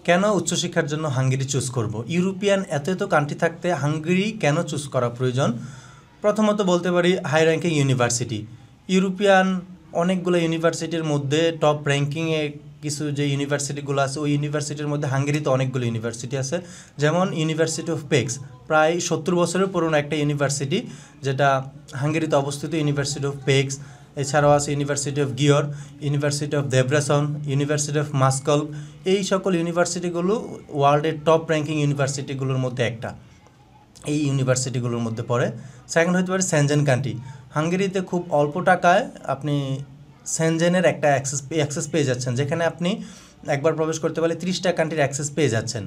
কেন উচ্চশিক্ষার জন্য হাঙ্গেরি চুজ করব? ইউরোপিয়ান এত এত কান্ট্রি থাকতে হাঙ্গেরি কেন চুজ করা প্রয়োজন? প্রথমত বলতে পারি হাই র্যাঙ্কিং ইউনিভার্সিটি। ইউরোপিয়ান অনেকগুলো ইউনিভার্সিটির মধ্যে টপ র্যাঙ্কিংয়ে কিছু যে ইউনিভার্সিটিগুলো আছে, ওই ইউনিভার্সিটির মধ্যে হাঙ্গেরিতে অনেকগুলো ইউনিভার্সিটি আছে। যেমন ইউনিভার্সিটি অফ পেক্স, প্রায় 70 বছরের পুরনো একটা ইউনিভার্সিটি, যেটা হাঙ্গেরিতে অবস্থিত। ইউনিভার্সিটি অফ পেক্স, এছাড়াও আছে university of Gyor, university of Debrecen, university of Miskolc. এই সকল ইউনিভার্সিটিগুলো ওয়ার্ল্ডের টপ র্যাঙ্কিং ইউনিভার্সিটিগুলোর মধ্যে একটা, এই ইউনিভার্সিটিগুলোর মধ্যে পড়ে। সেকেন্ড হতে পারে সেনজেন কান্ট্রি। হাঙ্গেরিতে খুব অল্প টাকায় আপনি সেনজেনের একটা অ্যাক্সেস পেয়ে যাচ্ছেন, যেখানে আপনি একবার প্রবেশ করতে পারলে 30টা কান্ট্রির অ্যাক্সেস পেয়ে যাচ্ছেন।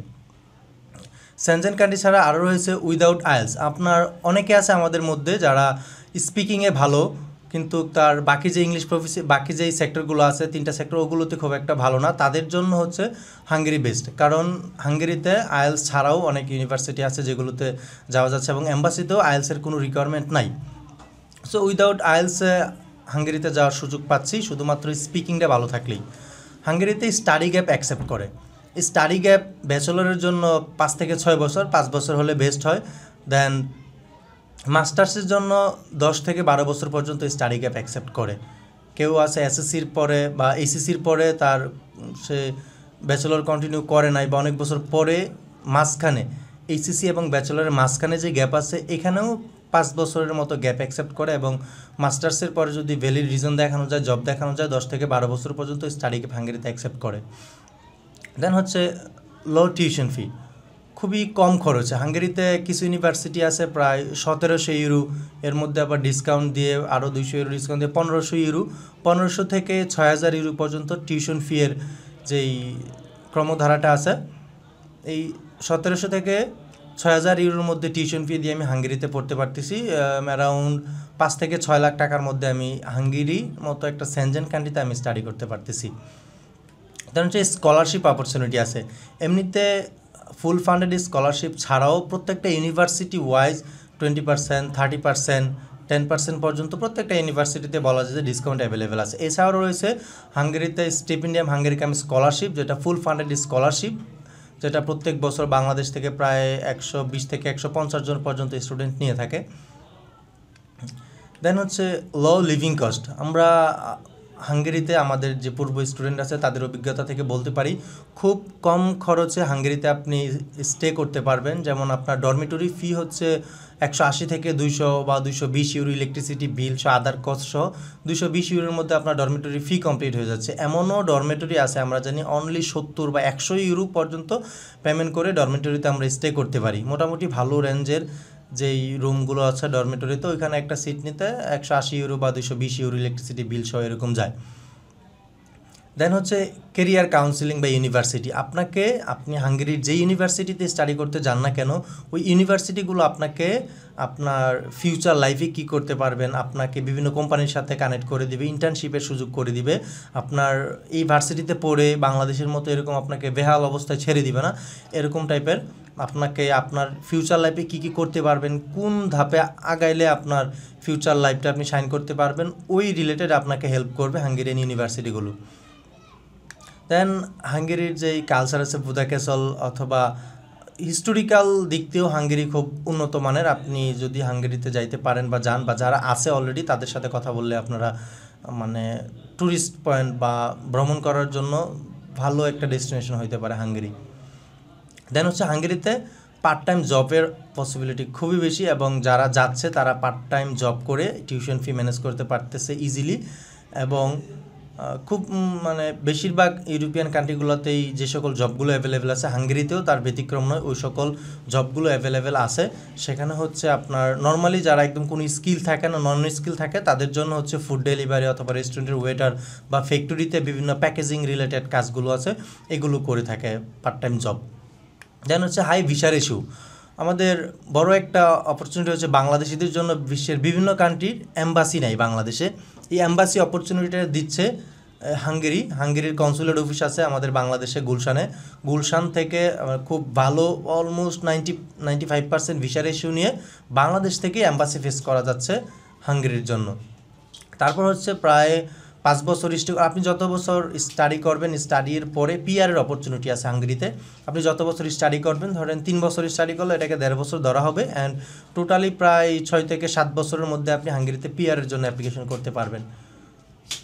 সেনজেন কান্ট্রি ছাড়া আরও রয়েছে উইদাউট আইএলস। আপনার অনেকে আছে আমাদের মধ্যে যারা স্পিকিংয়ে ভালো, কিন্তু তার বাকি যে ইংলিশ বাকি যেই সেক্টরগুলো আছে, 3টা সেক্টর, ওগুলোতে খুব একটা ভালো না। তাদের জন্য হচ্ছে হাঙ্গেরি বেস্ট, কারণ হাঙ্গেরিতে আইএলস ছাড়াও অনেক ইউনিভার্সিটি আছে যেগুলোতে যাওয়া যাচ্ছে, এবং এম্বাসিতেও আইএলসের কোনো রিকোয়ারমেন্ট নাই। সো উইদাউট আইএলসে হাঙ্গেরিতে যাওয়ার সুযোগ পাচ্ছি শুধুমাত্র স্পিকিংটা ভালো থাকলেই। হাঙ্গেরিতে স্টাডি গ্যাপ অ্যাকসেপ্ট করে। স্টাডি গ্যাপ ব্যাচেলরের জন্য 5 থেকে 6 বছর, 5 বছর হলে বেস্ট হয়। দেন মাস্টার্সের জন্য 10 থেকে 12 বছর পর্যন্ত স্টাডি গ্যাপ অ্যাকসেপ্ট করে। কেউ আছে এসএসসির পরে বা এইচএসসির পরে তার সে ব্যাচেলর কন্টিনিউ করে নাই, বা অনেক বছর পরে মাঝখানে এইচএসসি এবং ব্যাচেলরের মাঝখানে যে গ্যাপ আছে, এখানেও 5 বছরের মতো গ্যাপ অ্যাকসেপ্ট করে। এবং মাস্টার্সের পরে যদি ভ্যালিড রিজন দেখানো যায়, জব দেখানো যায়, 10 থেকে 12 বছর পর্যন্ত স্টাডি গ্যাপ হাঙ্গেরিতে অ্যাকসেপ্ট করে। দেন হচ্ছে লো টিউশন ফি, খুবই কম খরচে। হাঙ্গেরিতে কিছু ইউনিভার্সিটি আছে প্রায় 1700 ইউরো, এর মধ্যে আবার ডিসকাউন্ট দিয়ে আরও 200 ইউরো ডিসকাউন্ট দিয়ে 1500 ইউরো, 1500 থেকে 6000 ইউরো পর্যন্ত টিউশন ফিয়ের যেই ক্রমধারাটা আছে। এই 1700 থেকে 6000 ইউরোর মধ্যে টিউশন ফি দিয়ে আমি হাঙ্গেরিতে পড়তে পারতেছি। অ্যারাউন্ড 5 থেকে 6 লাখ টাকার মধ্যে আমি হাঙ্গেরি মতো একটা সেনজেন কান্ট্রিতে আমি স্টাডি করতে পারতেছি। তার হচ্ছে স্কলারশিপ অপরচুনিটি আছে। এমনিতে ফুল ফান্ডেড স্কলারশিপ ছাড়াও প্রত্যেকটা ইউনিভার্সিটি ওয়াইজ 20%, 30%, 10% পর্যন্ত প্রত্যেকটা ইউনিভার্সিটিতে বলা যায় যে ডিসকাউন্ট অ্যাভেলেবেল আছে। এছাড়াও রয়েছে হাঙ্গেরিতে স্টিপেন্ডিয়াম হাঙ্গেরিকাম স্কলারশিপ, যেটা ফুল ফান্ডেড স্কলারশিপ, যেটা প্রত্যেক বছর বাংলাদেশ থেকে প্রায় 120 থেকে 150 জন পর্যন্ত স্টুডেন্ট নিয়ে থাকে। দেন হচ্ছে লো লিভিং কস্ট। আমরা হাঙ্গেরিতে আমাদের যে পূর্ব স্টুডেন্ট আছে তাদের অভিজ্ঞতা থেকে বলতে পারি, খুব কম খরচে হাঙ্গেরিতে আপনি স্টে করতে পারবেন। যেমন আপনার ডরমিটরি ফি হচ্ছে 180 থেকে 200 বা 220 ইউরো, ইলেকট্রিসিটি বিল সহ আদার কস্ট সহ 220 ইউরোর মধ্যে আপনার ডরমিটরি ফি কমপ্লিট হয়ে যাচ্ছে। এমনও ডরমিটরি আছে আমরা জানি অনলি 70 বা 100 ইউরো পর্যন্ত পেমেন্ট করে ডরমিটরিতে আমরা স্টে করতে পারি। মোটামুটি ভালো রেঞ্জের যেই রুমগুলো আছে ডরমিটরিতে, ওইখানে একটা সিট নিতে 180 ইউরো বা 220 ইউরো ইলেকট্রিসিটি বিল সহ এরকম যায়। দেন হচ্ছে কেরিয়ার কাউন্সিলিং বা ইউনিভার্সিটি। আপনি হাঙ্গেরির যে ইউনিভার্সিটিতে স্টাডি করতে যান না কেন, ওই ইউনিভার্সিটিগুলো আপনাকে আপনার ফিউচার লাইফে কী করতে পারবেন, আপনাকে বিভিন্ন কোম্পানির সাথে কানেক্ট করে দিবে, ইন্টার্নশিপের সুযোগ করে দিবে। আপনার এই ভার্সিটিতে পড়ে বাংলাদেশের মতো এরকম আপনাকে বেহাল অবস্থায় ছেড়ে দিবে না, এরকম টাইপের আপনাকে আপনার ফিউচার লাইফে কী কী করতে পারবেন, কোন ধাপে আগাইলে আপনার ফিউচার লাইফটা আপনি শাইন করতে পারবেন, ওই রিলেটেড আপনাকে হেল্প করবে হাঙ্গেরিয়ান ইউনিভার্সিটিগুলো। দেন হাঙ্গেরির যেই কালচার আছে বুদাকেসল অথবা হিস্টোরিক্যাল দিক দিয়েও হাঙ্গেরি খুব উন্নত মানের। আপনি যদি হাঙ্গেরিতে যাইতে পারেন বা যান, বা যারা আছে অলরেডি তাদের সাথে কথা বললে আপনারা মানে ট্যুরিস্ট পয়েন্ট বা ভ্রমণ করার জন্য ভালো একটা ডেস্টিনেশন হইতে পারে হাঙ্গেরি। দেন হচ্ছে হাঙ্গেরিতে পার্ট টাইম জবের পসিবিলিটি খুবই বেশি, এবং যারা যাচ্ছে তারা পার্ট টাইম জব করে টিউশন ফি ম্যানেজ করতে পারতেছে ইজিলি। এবং খুব মানে বেশিরভাগ ইউরোপিয়ান কান্ট্রিগুলোতেই যে সকল জবগুলো অ্যাভেলেবেল আছে, হাঙ্গেরিতেও তার ব্যতিক্রম নয়, ওই সকল জবগুলো অ্যাভেলেবেল আছে। সেখানে হচ্ছে আপনার নর্মালি যারা একদম কোনো স্কিল থাকে না, নন স্কিল থাকে, তাদের জন্য হচ্ছে ফুড ডেলিভারি অথবা রেস্টুরেন্টের ওয়েটার বা ফ্যাক্টরিতে বিভিন্ন প্যাকেজিং রিলেটেড কাজগুলো আছে, এগুলো করে থাকে পার্ট টাইম জব। দেন হচ্ছে হাই ভিসার ইস্যু। আমাদের বড় একটা অপরচুনিটি হচ্ছে বাংলাদেশিদের জন্য বিশ্বের বিভিন্ন কান্ট্রির এম্বাসি নাই বাংলাদেশে, এই এম্বাসি অপরচুনিটিটা দিচ্ছে হাঙ্গেরির কনসুলেট অফিস আছে আমাদের বাংলাদেশে গুলশান থেকে খুব ভালো অলমোস্ট 95% ভিসার ইস্যু নিয়ে বাংলাদেশ থেকে এম্বাসি ফেস করা যাচ্ছে হাঙ্গেরির জন্য। তারপর হচ্ছে প্রায় 5 বছর আপনি যত বছর স্টাডি করবেন, স্টাডির পরে পিআরের অপরচুনিটি আছে হাঙ্গেরিতে। আপনি যত বছর স্টাডি করবেন, ধরেন 3 বছর স্টাডি করলে এটাকে 1.5 বছর ধরা হবে, অ্যান্ড টোটালি প্রায় 6 থেকে 7 বছরের মধ্যে আপনি হাঙ্গেরিতে পিআরের জন্য অ্যাপ্লিকেশন করতে পারবেন।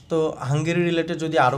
তো হাঙ্গেরি রিলেটেড যদি আরও